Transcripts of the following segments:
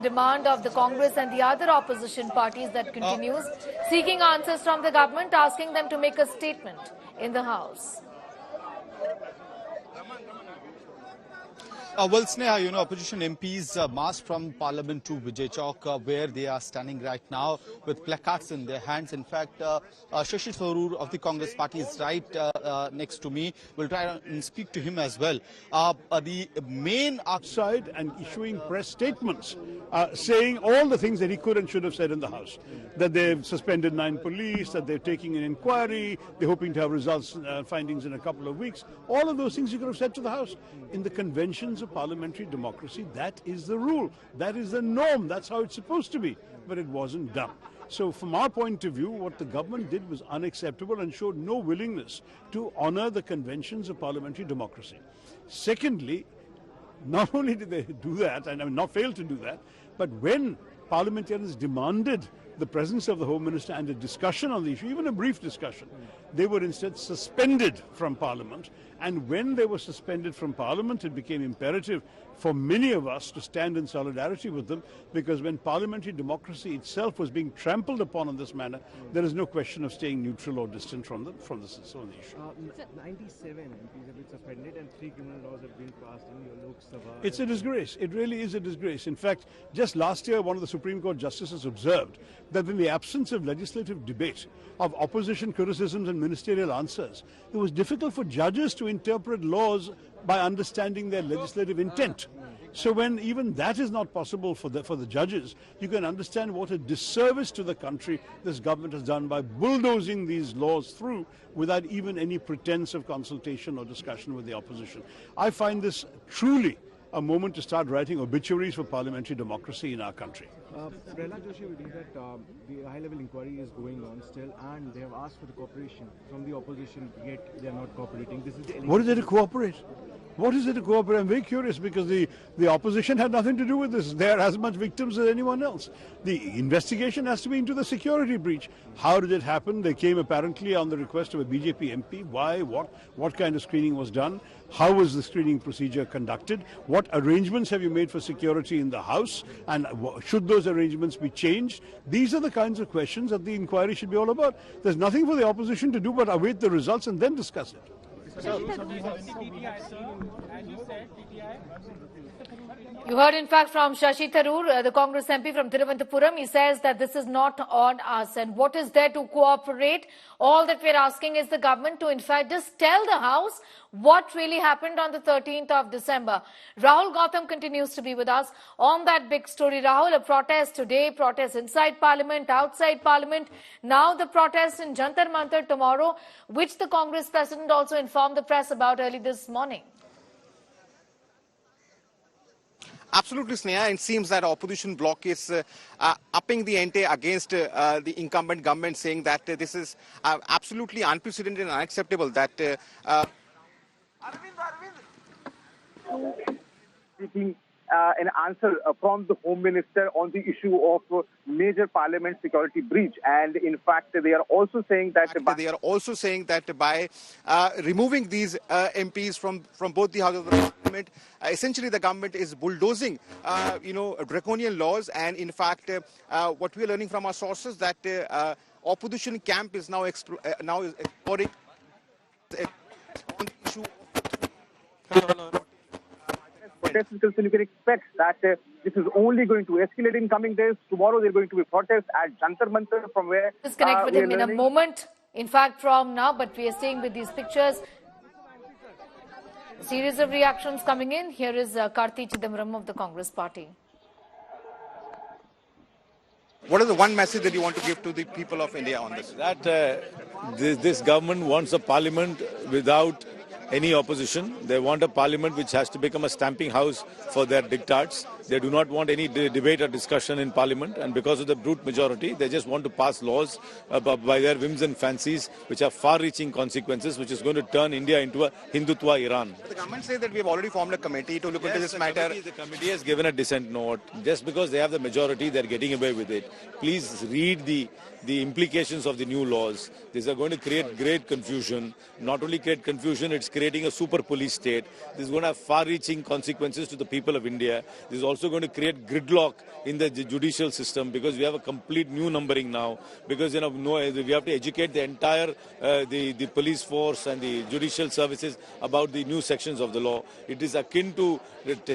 Demand of the Congress and the other opposition parties that continues, seeking answers from the government, asking them to make a statement in the House. Well, Sneha, opposition MPs marched from Parliament to Vijay Chowk, where they are standing right now with placards in their hands. In fact, Shashi Tharoor of the Congress party is right next to me. We'll try and speak to him as well. The main outside and issuing press statements saying all the things that he could and should have said in the House. That they've suspended 9 police, that they're taking an inquiry, they're hoping to have results, findings in a couple of weeks. All of those things you could have said to the House. In the conventions of parliamentary democracy, that is the rule. That is the norm. That's how it's supposed to be. But it wasn't done. So from our point of view, what the government did was unacceptable and showed no willingness to honor the conventions of parliamentary democracy. Secondly, not only did they do that, and not fail to do that, but when parliamentarians demanded the presence of the Home Minister and a discussion on the issue, even a brief discussion, they were instead suspended from Parliament. And when they were suspended from Parliament, it became imperative for many of us to stand in solidarity with them, because when parliamentary democracy itself was being trampled upon in this manner, there is no question of staying neutral or distant from the issue. 97 MPs have been suspended and 3 criminal laws have been passed in your Lok Sabha. It's a disgrace. It really is a disgrace. In fact, just last year, one of the Supreme Court justices observed that in the absence of legislative debate, of opposition criticisms and ministerial answers, it was difficult for judges to interpret laws by understanding their legislative intent. So when even that is not possible for the judges, you can understand what a disservice to the country this government has done by bulldozing these laws through without even any pretense of consultation or discussion with the opposition. I find this truly a moment to start writing obituaries for parliamentary democracy in our country. Prahlad Joshi will think that the high-level inquiry is going on still, and they have asked for the cooperation from the opposition, yet they are not cooperating. This is the what is it to cooperate? What is it to cooperate? I'm very curious, because the opposition had nothing to do with this. They are as much victims as anyone else. The investigation has to be into the security breach. How did it happen? They came apparently on the request of a BJP MP. Why? What kind of screening was done? How was the screening procedure conducted? What arrangements have you made for security in the House? And should those arrangements be changed? These are the kinds of questions that the inquiry should be all about. There's nothing for the opposition to do but await the results and then discuss it. You heard, in fact, from Shashi Tharoor, the Congress MP from Thiruvananthapuram. He says that this is not on us. And what is there to cooperate? All that we're asking is the government to, in fact, just tell the House what really happened on the 13th of December. Rahul Gautam continues to be with us on that big story. Rahul, a protest today, protest inside Parliament, outside Parliament. Now the protest in Jantar Mantar tomorrow, which the Congress President also informed the press about early this morning. Absolutely, Sneha. It seems that opposition bloc is upping the ante against the incumbent government, saying that this is absolutely unprecedented and unacceptable. That seeking an answer from the Home Minister on the issue of major Parliament security breach, and in fact they are also saying that by removing these MPs from both the House of the Parliament, essentially the government is bulldozing draconian laws. And in fact what we are learning from our sources that opposition camp is now exploring on the issue protests. You can expect that this is only going to escalate in coming days. Tomorrow there are going to be protests at Jantar Mantar, from where let's connect with him in a moment, in fact from now, but we are staying with these pictures. A series of reactions coming in. Here is Karti Chidambaram of the Congress party. What is the one message that you want to give to the people of India on this? That this government wants a parliament without any opposition. They want a parliament which has to become a stamping house for their diktats. They do not want any debate or discussion in parliament, and because of the brute majority, they just want to pass laws by their whims and fancies, which have far-reaching consequences, which is going to turn India into a Hindutva Iran. The government says that we have already formed a committee to look into this matter. The committee has given a dissent note. Just because they have the majority, they're getting away with it. Please read the implications of the new laws. These are going to create great confusion. Not only create confusion, it's creating a super police state. This is going to have far-reaching consequences to the people of India. This is also also going to create gridlock in the judicial system, because we have a complete new numbering now, because we have to educate the entire the police force and the judicial services about the new sections of the law. It is akin to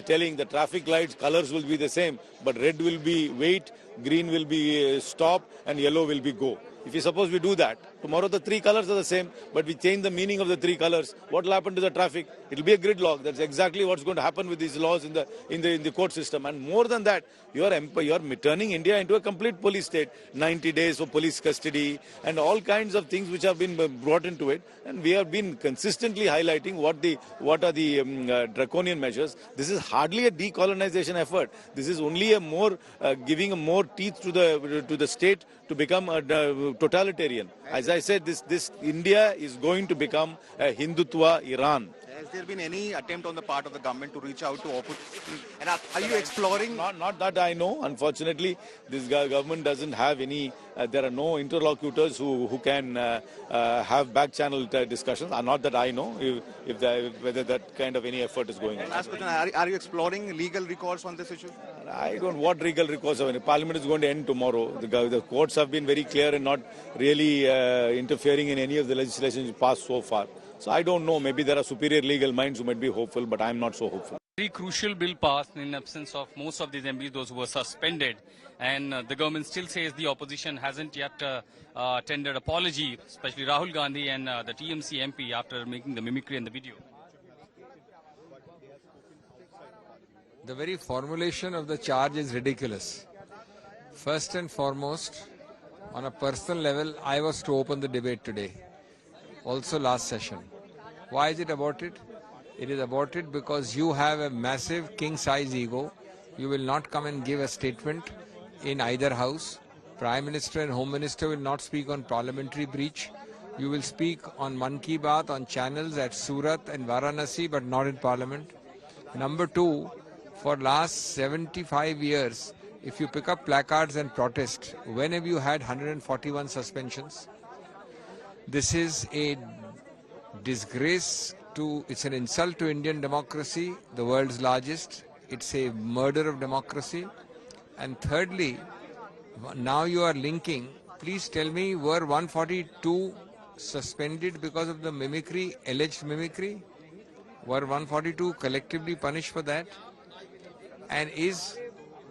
telling the traffic lights colors will be the same, but red will be wait, green will be stop, and yellow will be go. If you suppose we do that, tomorrow the three colors are the same, but we change the meaning of the three colors, what will happen to the traffic? It will be a gridlock. That's exactly what's going to happen with these laws in the court system. And more than that, you are turning India into a complete police state. 90 days for police custody and all kinds of things which have been brought into it. And we have been consistently highlighting what are the draconian measures. This is hardly a decolonization effort. This is only a more giving a more teeth to the state to become a totalitarian. As I said, this India is going to become a Hindutva Iran. Has there been any attempt on the part of the government to reach out to opposition? And are you exploring? Not that I know. Unfortunately, this government doesn't have any. There are no interlocutors who can have back channel discussions. Not that I know. Whether that kind of any effort is going on. Last question: are you exploring legal recourse on this issue? I don't. What legal recourse? Parliament is going to end tomorrow. The courts have been very clear and not really interfering in any of the legislation passed so far. So I don't know. Maybe there are superior legal minds who might be hopeful, but I'm not so hopeful. Very crucial bill passed in absence of most of these MPs, those who were suspended, and the government still says the opposition hasn't yet tendered apology, especially Rahul Gandhi and the TMC MP after making the mimicry in the video. The very formulation of the charge is ridiculous. First and foremost, on a personal level, I was to open the debate today. Also last session. Why is it aborted? It is aborted because you have a massive king-size ego. You will not come and give a statement in either house. Prime Minister and Home Minister will not speak on parliamentary breach. You will speak on Man Ki Baat on channels at Surat and Varanasi, but not in Parliament. Number two, for last 75 years, if you pick up placards and protest, when have you had 141 suspensions? This is a disgrace it's an insult to Indian democracy, the world's largest. It's a murder of democracy. And thirdly, now you are linking, please tell me, were 142 suspended because of the mimicry, alleged mimicry? Were 142 collectively punished for that? And is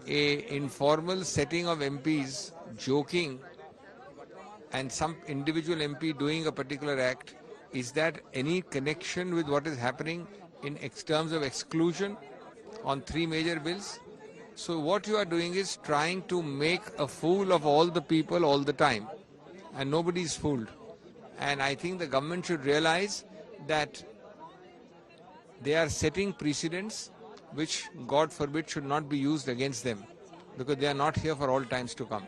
a informal setting of MPs joking and some individual MP doing a particular act, is that any connection with what is happening in terms of exclusion on three major bills? So what you are doing is trying to make a fool of all the people all the time, and nobody is fooled. And I think the government should realize that they are setting precedents which, God forbid, should not be used against them, because they are not here for all times to come.